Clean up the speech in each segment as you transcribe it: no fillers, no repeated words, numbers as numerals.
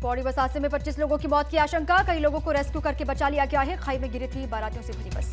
पौड़ी बस हादसे में 25 लोगों की मौत की आशंका, कई लोगों को रेस्क्यू करके बचा लिया गया है। खाई में गिरी थी बारातियों से भरी बस।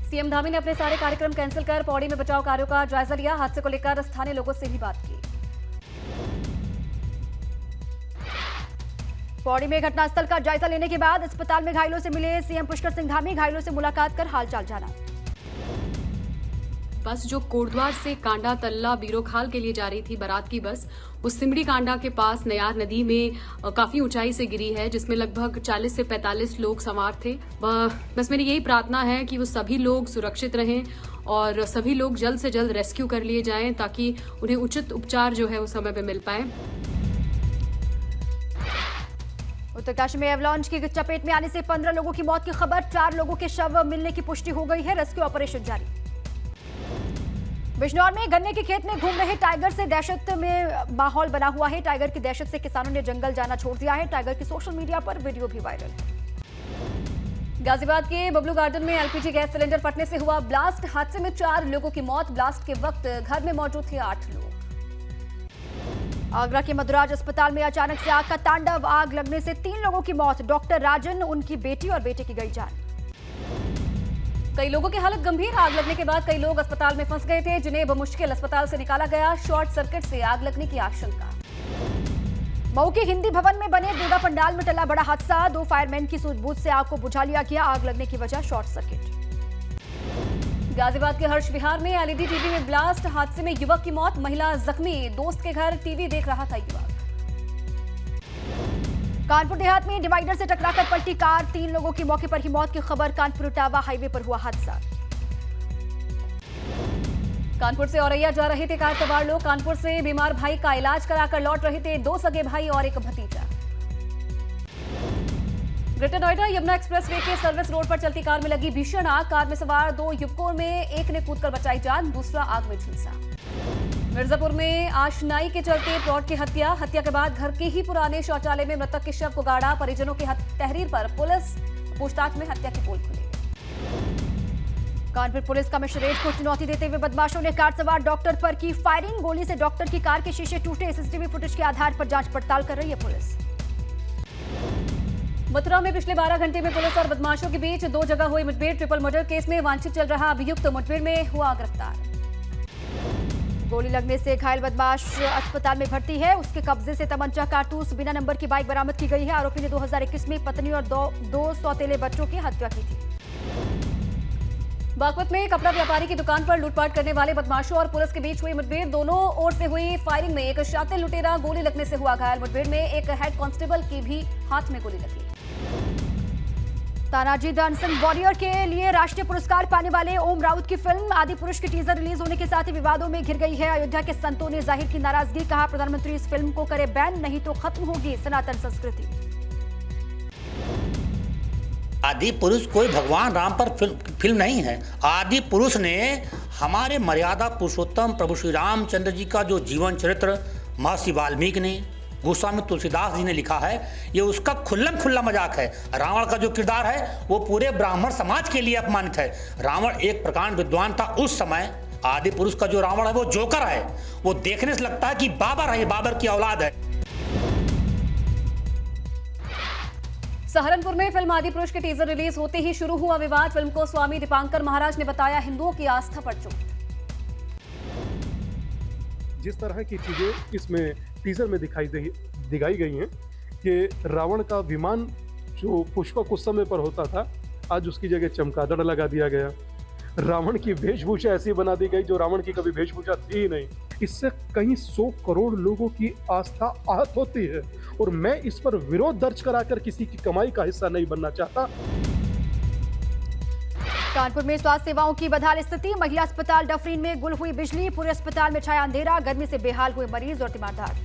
सीएम धामी ने अपने सारे कार्यक्रम कैंसिल कर पौड़ी में बचाव कार्यों का जायजा लिया। हादसे को लेकर स्थानीय लोगों से भी बात की। पौड़ी में घटनास्थल का जायजा लेने के बाद अस्पताल में घायलों से मिले सीएम पुष्कर सिंह धामी, घायलों से मुलाकात कर हालचाल जाना। बस जो कोटद्वार से कांडा तल्ला बीरोखाल के लिए जा रही थी बारात की बस, उस सिमड़ी कांडा के पास नयार नदी में काफी ऊंचाई से गिरी है, जिसमें लगभग 40 से 45 लोग सवार थे। बस मेरी यही प्रार्थना है कि वो सभी लोग सुरक्षित रहें और सभी लोग जल्द से जल्द रेस्क्यू कर लिए जाएं ताकि उन्हें उचित उपचार जो है वो समय पे मिल पाए। उत्तरकाशी में एवलांच की चपेट में आने से 15 लोगों की मौत की खबर, 4 लोगों के शव मिलने की पुष्टि हो गई है। रेस्क्यू ऑपरेशन जारी। बिजनौर में गन्ने के खेत में घूम रहे टाइगर से दहशत में माहौल बना हुआ है। टाइगर की दहशत से किसानों ने जंगल जाना छोड़ दिया है। टाइगर की सोशल मीडिया पर वीडियो भी वायरल है। गाजियाबाद के बबलू गार्डन में एलपीजी गैस सिलेंडर फटने से हुआ ब्लास्ट। हादसे में 4 लोगों की मौत। ब्लास्ट के वक्त घर में मौजूद थे 8 लोग। आगरा के मदुराज अस्पताल में अचानक से आग का तांडव, आग लगने से 3 लोगों की मौत। डॉक्टर राजन, उनकी बेटी और बेटे की गई जान। कई लोगों की हालत गंभीर। आग लगने के बाद कई लोग अस्पताल में फंस गए थे, जिन्हें बमुश्किल अस्पताल से निकाला गया। शॉर्ट सर्किट से आग लगने की आशंका। मऊ के हिंदी भवन में बने दुर्गा पंडाल में टला बड़ा हादसा। 2 फायरमैन की सूझबूझ से आग को बुझा लिया गया। आग लगने की वजह शॉर्ट सर्किट। गाजियाबाद के हर्ष विहार में एलईडी टीवी में ब्लास्ट। हादसे में युवक की मौत, महिला जख्मी। दोस्त के घर टीवी देख रहा था युवक। कानपुर देहात में डिवाइडर से टकराकर पलटी कार, 3 लोगों की मौके पर ही मौत की खबर। कानपुर इटावा हाईवे पर हुआ हादसा। कानपुर से औरैया जा रहे थे कार सवार लोग। कानपुर से बीमार भाई का इलाज कराकर लौट रहे थे 2 सगे भाई और एक भतीजा। ग्रेटर नोएडा यमुना एक्सप्रेसवे के सर्विस रोड पर चलती कार में लगी भीषण आग। कार में सवार 2 युवकों में एक ने कूदकर बचाई जान, दूसरा आग में झुलसा। मिर्जापुर में आशनाई के चलते प्रौढ़ की हत्या के बाद घर के ही पुराने शौचालय में मृतक के शव को गाड़ा। परिजनों की तहरीर पर पुलिस पूछताछ में हत्या की पोल खुली। कानपुर पुलिस कमिश्नरेट को चुनौती देते हुए बदमाशों ने कार सवार डॉक्टर पर की फायरिंग। गोली से डॉक्टर की कार के शीशे टूटे। सीसीटीवी फुटेज के आधार पर जांच पड़ताल कर रही है पुलिस। मथुरा में पिछले 12 घंटे में पुलिस और बदमाशों के बीच 2 जगह हुई मुठभेड़। ट्रिपल मर्डर केस में वांछित चल रहा अभियुक्त मुठभेड़ में हुआ गिरफ्तार। गोली लगने से घायल बदमाश अस्पताल में भर्ती है। उसके कब्जे से तमंचा, कारतूस, बिना नंबर की बाइक बरामद की गई है। आरोपी ने 2021 में पत्नी और 2 सौतेले बच्चों की हत्या की थी। बागपत में कपड़ा व्यापारी की दुकान पर लूटपाट करने वाले बदमाशों और पुलिस के बीच हुई मुठभेड़। दोनों ओर से हुई फायरिंग में एक शातिर लुटेरा गोली लगने से हुआ घायल। मुठभेड़ में एक हेड कांस्टेबल की भी हाथ में गोली लगी। तानाजी द अनसंग वॉरियर के लिए राष्ट्रीय पुरस्कार पाने वाले ओम राउत की फिल्म आदि पुरुष की टीजर रिलीज होने के साथ ही विवादों में घिर गई है। अयोध्या के संतों ने जाहिर की नाराजगी, कहा प्रधानमंत्री इस फिल्म को करे बैन, नहीं तो खत्म होगी सनातन संस्कृति। आदि पुरुष कोई भगवान राम पर फिल्म नहीं है। आदि पुरुष ने हमारे मर्यादा पुरुषोत्तम प्रभु श्री रामचंद्र जी का जो जीवन चरित्र महर्षि वाल्मीकि ने, गोस्वामी तुलसीदास जी ने लिखा है, ये उसका खुल्लम खुल्ला मजाक है। रावण का जो किरदार है वो पूरे ब्राह्मण समाज के लिए अपमानित है। रावण एक प्रकांड विद्वान था उस समय। आदि पुरुष का जो रावण है वो जोकर है। वो देखने से लगता है कि बाबर है, बाबर की औलाद है। सहारनपुर में फिल्म आदि पुरुष के टीजर रिलीज होते ही शुरू हुआ विवाद। फिल्म को स्वामी दीपांकर महाराज ने बताया हिंदुओं की आस्था पर चोट। जिस तरह की चीजें इसमें टीजर में दिखाई गई हैं कि रावण का विमान जो पुष्पक उस समय पर होता था, आज उसकी जगह चमगादड़ लगा दिया गया। रावण की वेशभूषा ऐसी बना दी गई जो रावण की कभी वेशभूषा थी ही नहीं। इससे कई 100 करोड़ लोगों की आस्था आहत होती है और मैं इस पर विरोध दर्ज कराकर किसी की कमाई का हिस्सा नहीं बनना चाहता। कानपुर में स्वास्थ्य सेवाओं की बदहाल स्थिति। महिला अस्पताल डफरीन में गुल हुई बिजली। पूरे अस्पताल में छाया अंधेरा। गर्मी से बेहाल हुए मरीज और तीमारदार।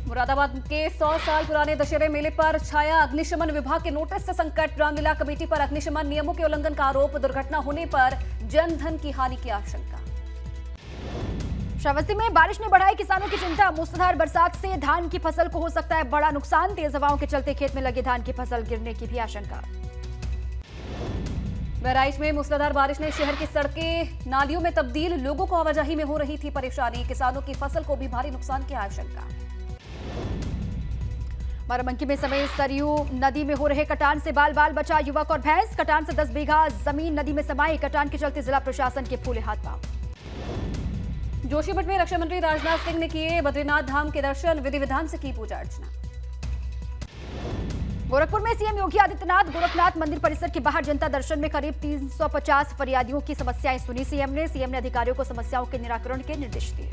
मुरादाबाद के 100 साल पुराने दशहरे मेले पर छाया अग्निशमन विभाग के नोटिस से संकट। रामलीला कमेटी पर अग्निशमन नियमों के उल्लंघन का आरोप। दुर्घटना होने पर जन धन की हानि की आशंका। श्रावस्ती में बारिश ने बढ़ाई किसानों की चिंता। मूसलाधार बरसात से धान की फसल को हो सकता है बड़ा नुकसान। तेज हवाओं के चलते खेत में लगे धान की फसल गिरने की भी आशंका। बहराइच में मूसलाधार बारिश ने शहर की सड़कें नालियों में तब्दील। लोगों को आवाजाही में हो रही थी परेशानी। किसानों की फसल को भी भारी नुकसान की आशंका। बाराबंकी में समेत सरयू नदी में हो रहे कटान से बाल बाल बचा युवक और भैंस। कटान से 10 बीघा जमीन नदी में समाई। कटान के चलते जिला प्रशासन के फूले हाथ पांव। जोशीमठ में रक्षा मंत्री राजनाथ सिंह ने किए बद्रीनाथ धाम के दर्शन। विधि विधान से की पूजा अर्चना। गोरखपुर में सीएम योगी आदित्यनाथ गोरखनाथ मंदिर परिसर के बाहर जनता दर्शन में करीब 350 फरियादियों की समस्याएं सुनी। सीएम ने अधिकारियों को समस्याओं के निराकरण के निर्देश दिए।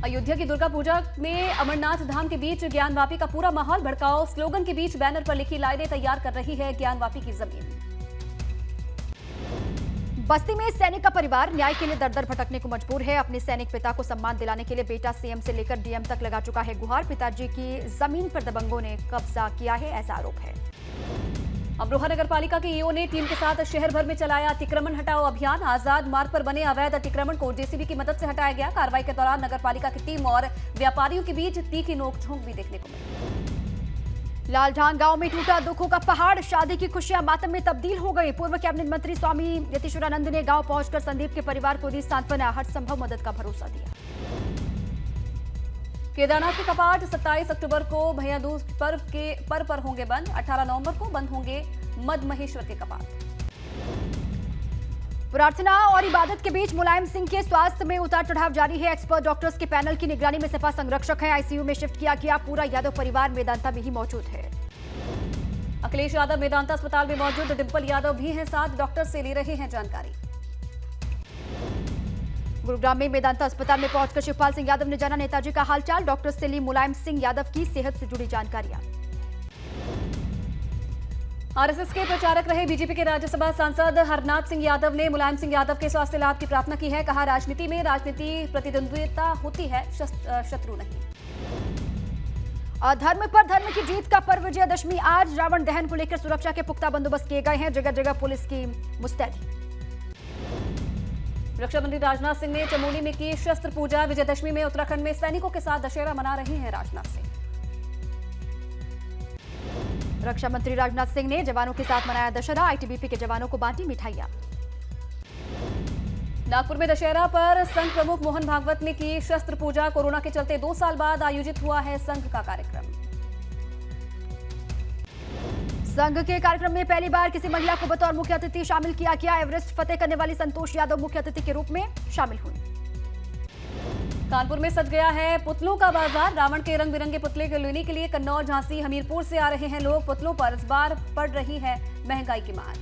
अयोध्या की दुर्गा पूजा में अमरनाथ धाम के बीच ज्ञानवापी का पूरा माहौल। भड़काऊ स्लोगन के बीच बैनर पर लिखी लाइनें तैयार कर रही है ज्ञानवापी की जमीन। बस्ती में सैनिक का परिवार न्याय के लिए दर दर भटकने को मजबूर है। अपने सैनिक पिता को सम्मान दिलाने के लिए बेटा सीएम से लेकर डीएम तक लगा चुका है गुहार। पिताजी की जमीन पर दबंगों ने कब्जा किया है, ऐसा आरोप है। अमरोहा नगर पालिका के ईओ ने टीम के साथ शहर भर में चलाया अतिक्रमण हटाओ अभियान। आजाद मार्ग पर बने अवैध अतिक्रमण को जेसीबी की मदद से हटाया गया। कार्रवाई के दौरान नगर पालिका की टीम और व्यापारियों के बीच तीखी नोकझोंक भी देखने को मिली। लालढांग गांव में टूटा दुखों का पहाड़। शादी की खुशियां मातम में तब्दील हो गई। पूर्व कैबिनेट मंत्री स्वामी यतीश्वरानंद ने गांव पहुंचकर संदीप के परिवार को दी सांत्वना। हर संभव मदद का भरोसा दिया। केदारनाथ के कपाट 27 अक्टूबर को भैया दूज पर्व पर होंगे बंद। 18 नवंबर को बंद होंगे मद महेश्वर के कपाट। प्रार्थना और इबादत के बीच मुलायम सिंह के स्वास्थ्य में उतार चढ़ाव जारी है। एक्सपर्ट डॉक्टर्स के पैनल की निगरानी में सपा संरक्षक है। आईसीयू में शिफ्ट किया गया। पूरा यादव परिवार मेदांता में ही मौजूद है। अखिलेश यादव मेदांता अस्पताल में मौजूद। डिंपल यादव भी हैं साथ। डॉक्टर से ले रहे हैं जानकारी। गुरुग्राम में मेदांता अस्पताल में पहुंचकर शिवपाल सिंह यादव ने जाना नेताजी का हालचाल। डॉक्टर से ली मुलायम सिंह यादव की सेहत से जुड़ी जानकारियां। आरएसएस के प्रचारक रहे बीजेपी के राज्यसभा सांसद हरनाथ सिंह यादव ने मुलायम सिंह यादव के स्वास्थ्य लाभ की प्रार्थना की है। कहा, राजनीति में प्रतिद्वंद्विता होती है, शत्रु नहीं। धर्म पर धर्म की जीत का पर्व विजयादशमी आज। रावण दहन को लेकर सुरक्षा के पुख्ता बंदोबस्त किए गए हैं। जगह जगह पुलिस की मुस्तैदी। रक्षा मंत्री राजनाथ सिंह ने चमोली में की शस्त्र पूजा। विजयादशमी में उत्तराखंड में सैनिकों के साथ दशहरा मना रहे हैं राजनाथ सिंह। रक्षा मंत्री राजनाथ सिंह ने जवानों के साथ मनाया दशहरा। आईटीबीपी के जवानों को बांटी मिठाइयां। नागपुर में दशहरा पर संघ प्रमुख मोहन भागवत ने की शस्त्र पूजा। कोरोना के चलते 2 साल बाद आयोजित हुआ है संघ का कार्यक्रम। संघ के कार्यक्रम में पहली बार किसी महिला को बतौर मुख्य अतिथि शामिल किया गया। एवरेस्ट फतेह करने वाली संतोष यादव मुख्य अतिथि के रूप में शामिल हुई। कानपुर में सज गया है पुतलों का बाजार। रावण के रंग बिरंगे पुतले लेने के लिए कन्नौज, झांसी, हमीरपुर से आ रहे हैं लोग। पुतलों पर इस बार पड़ रही है महंगाई की मार।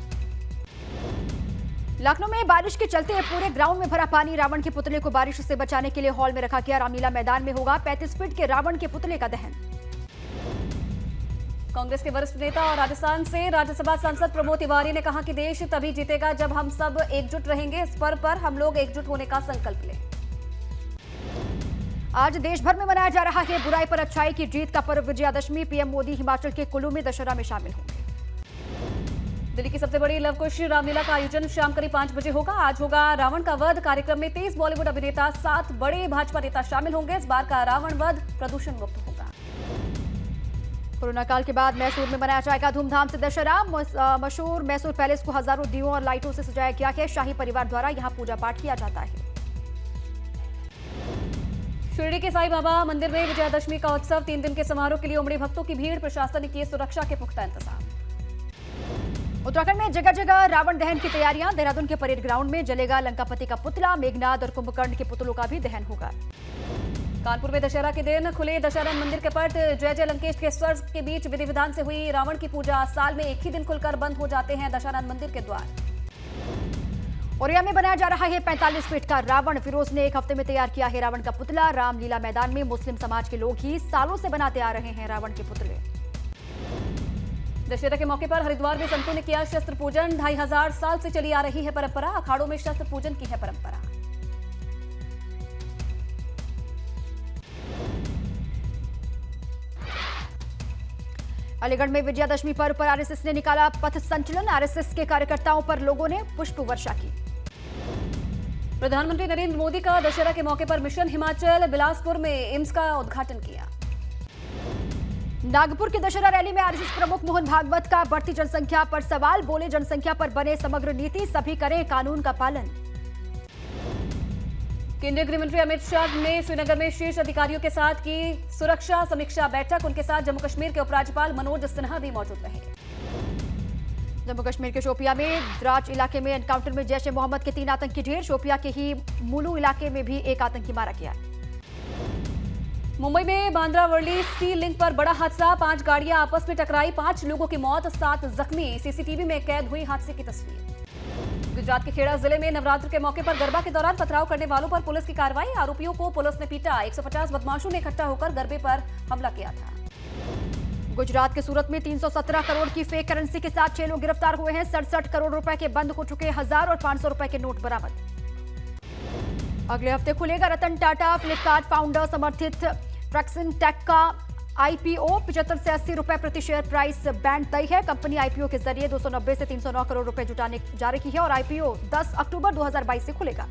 लखनऊ में बारिश के चलते पूरे ग्राउंड में भरा पानी। रावण के पुतले को बारिश से बचाने के लिए हॉल में रखा गया। रामलीला मैदान में होगा 35 फीट के रावण के पुतले का दहन। कांग्रेस के वरिष्ठ नेता और राजस्थान से राज्यसभा सांसद प्रमोद तिवारी ने कहा कि देश तभी जीतेगा जब हम सब एकजुट रहेंगे। इस पर्व पर हम लोग एकजुट होने का संकल्प लें। आज देश भर में मनाया जा रहा है बुराई पर अच्छाई की जीत का पर्व विजयादशमी। पीएम मोदी हिमाचल के कुल्लू में दशहरा में शामिल होंगे। दिल्ली की सबसे बड़ी लवकुश रामलीला का आयोजन शाम करीब 5 बजे होगा। आज होगा रावण का वध। कार्यक्रम में 23 बॉलीवुड अभिनेता, 7 बड़े भाजपा नेता शामिल होंगे। इस बार का रावण वध प्रदूषण मुक्त होगा। कोरोना काल के बाद मैसूर में मनाया जाएगा धूमधाम से दशहरा। मशहूर मैसूर पैलेस को हजारों दियों और लाइटों से सजाया गया है। शाही परिवार द्वारा यहां पूजा पाठ किया जाता है। शिरडी के साईं बाबा मंदिर में विजयादशमी का उत्सव। 3 दिन के समारोह के लिए उमड़ी भक्तों की भीड़। प्रशासन ने किए सुरक्षा के पुख्ता इंतजाम। उत्तराखंड में जगह जगह रावण दहन की तैयारियां। देहरादून के परेड ग्राउंड में जलेगा लंकापति का पुतला। मेघनाद और कुंभकर्ण के पुतलों का भी दहन होगा। कानपुर में दशहरा के दिन खुले दशहरा मंदिर के पट। जय जय लंकेश के स्वर के बीच विधि विधान से हुई रावण की पूजा। साल में एक ही दिन खुलकर बंद हो जाते हैं दशहरा मंदिर के द्वार। औरैया में बनाया जा रहा है 45 फीट का रावण। फिरोज ने 1 हफ्ते में तैयार किया है रावण का पुतला। रामलीला मैदान में मुस्लिम समाज के लोग ही सालों से बनाते आ रहे हैं रावण के पुतले। दशहरा के मौके पर हरिद्वार में संतों ने किया शस्त्र पूजन। 2500 साल से चली आ रही है परंपरा। अखाड़ों में शस्त्र पूजन की है परंपरा। अलीगढ़ में विजयादशमी पर्व पर आरएसएस ने निकाला पथ संचलन। आरएसएस के कार्यकर्ताओं पर लोगों ने पुष्प वर्षा की। प्रधानमंत्री नरेंद्र मोदी का दशहरा के मौके पर मिशन हिमाचल। बिलासपुर में एम्स का उद्घाटन किया। नागपुर की दशहरा रैली में आरएसएस प्रमुख मोहन भागवत का बढ़ती जनसंख्या पर सवाल। बोले, जनसंख्या पर बने समग्र नीति, सभी करें कानून का पालन। केंद्रीय गृह मंत्री अमित शाह ने श्रीनगर में शीर्ष अधिकारियों के साथ की सुरक्षा समीक्षा बैठक। उनके साथ जम्मू कश्मीर के उपराज्यपाल मनोज सिन्हा भी मौजूद रहे। जम्मू कश्मीर के शोपिया में द्रास इलाके में एनकाउंटर में जैश ए मोहम्मद के 3 आतंकी ढेर। शोपिया के ही मुलू इलाके में भी एक आतंकी मारा गया। मुंबई में बांद्रा वर्ली सी लिंक पर बड़ा हादसा। 5 गाड़ियां आपस में टकराई, 5 लोगों की मौत, 7 जख्मी। सीसीटीवी में कैद हुई हादसे की तस्वीर। गुजरात के खेड़ा जिले में नवरात्र के मौके पर गरबा के दौरान पथराव करने वालों पर पुलिस की कार्रवाई। आरोपियों को पुलिस ने पीटा। 150 बदमाशों ने इकट्ठा होकर गरबे पर हमला किया था। गुजरात के सूरत में 317 करोड़ की फेक करेंसी के साथ 6 लोग गिरफ्तार हुए हैं। 67 करोड़ रुपए के बंद हो चुके 1000 और 500 रुपए के नोट बरामद। अगले हफ्ते खुलेगा रतन टाटा फ्लिपकार्ट फाउंडर समर्थित ट्रैक्सन टेक का आईपीओ। 75 से 80 रुपए प्रति शेयर प्राइस बैंड तय है। कंपनी आईपीओ के जरिए 290 से 309 करोड़ रुपए जुटाने जा रही है और आईपीओ 10 अक्टूबर 2022 से खुलेगा।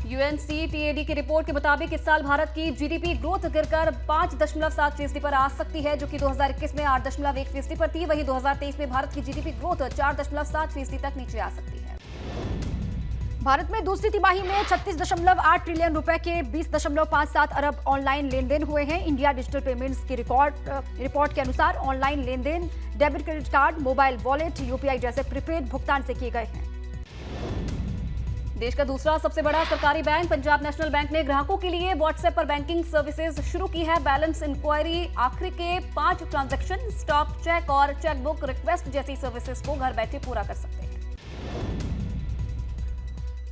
यूएनसीटीएडी की रिपोर्ट के मुताबिक इस साल भारत की जीडीपी ग्रोथ गिरकर 5.7% पर आ सकती है, जो कि 2021 में 8.1% पर थी। वहीं 2023 में भारत की जीडीपी ग्रोथ 4.7% तक नीचे आ सकती है। भारत में दूसरी तिमाही में 36.8 ट्रिलियन रुपए के 20.57 अरब ऑनलाइन लेन देन हुए हैं। इंडिया डिजिटल पेमेंट्स की रिपोर्ट के अनुसार ऑनलाइन लेन देन debit credit card, mobile wallet, UPI जैसे प्रीपेड भुगतान से किए गए हैं। देश का दूसरा सबसे बड़ा सरकारी बैंक पंजाब नेशनल बैंक ने ग्राहकों के लिए व्हाट्सएप पर बैंकिंग सर्विसेज शुरू की है। बैलेंस इंक्वायरी, आखिरी के 5 ट्रांजैक्शन, स्टॉप चेक और चेकबुक रिक्वेस्ट जैसी सर्विसेज को घर बैठे पूरा कर सकते हैं।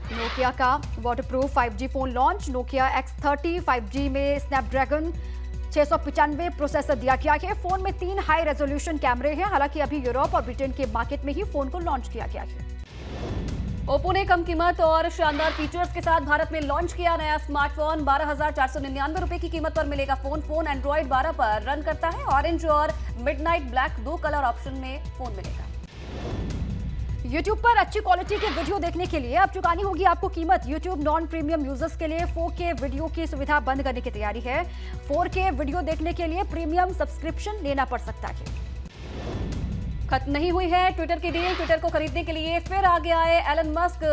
नोकिया का waterproof 5G phone launch. Nokia X30 5G में स्नैपड्रैगन 695 प्रोसेसर दिया गया है। फोन में 3 हाई रेजोल्यूशन कैमरे हैं। हालांकि अभी यूरोप और ब्रिटेन के मार्केट में ही फोन को लॉन्च किया गया है। ओप्पो ने कम कीमत और शानदार फीचर्स के साथ भारत में लॉन्च किया नया स्मार्टफोन। 12,499 रुपए की कीमत पर मिलेगा फोन एंड्रॉइड 12 पर रन करता है। ऑरेंज और मिडनाइट ब्लैक 2 कलर ऑप्शन में फोन मिलेगा। YouTube पर अच्छी क्वालिटी के वीडियो देखने के लिए अब चुकानी होगी आपको कीमत। YouTube नॉन प्रीमियम यूजर्स के लिए 4K वीडियो की सुविधा बंद करने की तैयारी है। 4K वीडियो देखने के लिए प्रीमियम सब्सक्रिप्शन लेना पड़ सकता है। खत्म नहीं हुई है ट्विटर की डील। ट्विटर को खरीदने के लिए फिर आगे आए एलन मस्क।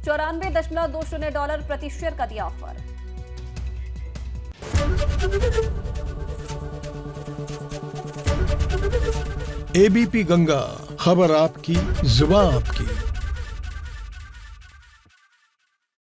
$94.20 प्रति शेयर का दिया ऑफर। एबीपी गंगा, खबर आपकी, जुबान आपकी।